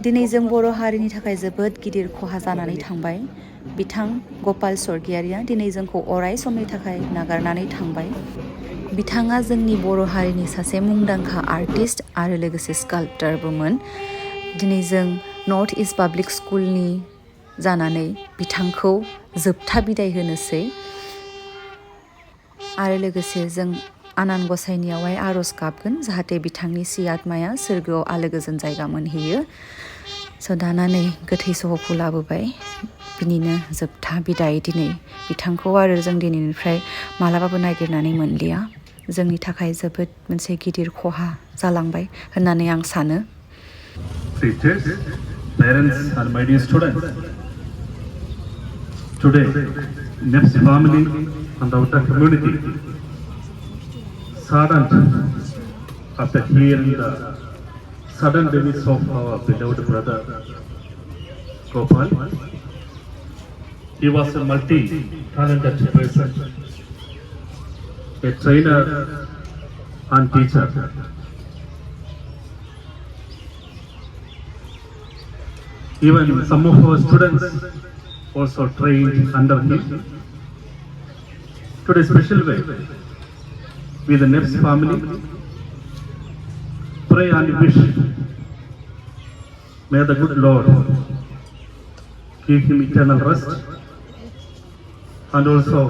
दिनै जों बर' हारिनि थाखाय जोबोद गिदिर खहा जानानै थांबाय। बिथां गपाल स्वर्गियारिया दिनै जोंखौ अराय समनि थाखाय नागारनानै थांबाय। बिथाङा जोंनि बर' हारिनि सासे मुंदांखा आर्टिस्ट आरो लोगोसे स्काल्पटारबोमोन। दिनै जों नर्थ इस्ट पाब्लिक स्कुलनि जानानै बिथांखौ जोबथा बिदाय होनोसै आरो लोगोसे जों आनान गसाइनियावहाय आर'ज गाबगोन जाहाथे बिथांनि सि आत्माया सोरगोआव आलो गोजोन जायगा मोनहैयो। स' दाना नै गोथै सहखौ लाबोबाय, बिनिनो जोबथा बिदाय दिनै बिथांखौ आरो जों दिनैनिफ्राय मालाबाबो नागिरनानै मोनलिया। जोंनि थाखाय जोबोद मोनसे गिदिर खहा जालांबाय होननानै आं सानो। Teachers, parents and my dear students, today, NEP's family and outer community saddened after hearing the sudden demise of our beloved brother Gopal. He was a multi-talented person, a trainer and teacher. Even some of our students also trained under him. Today, special way, we the NEP's family pray and wish, may the good Lord give him eternal rest, and also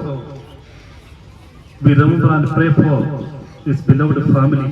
we remember and pray for his beloved family.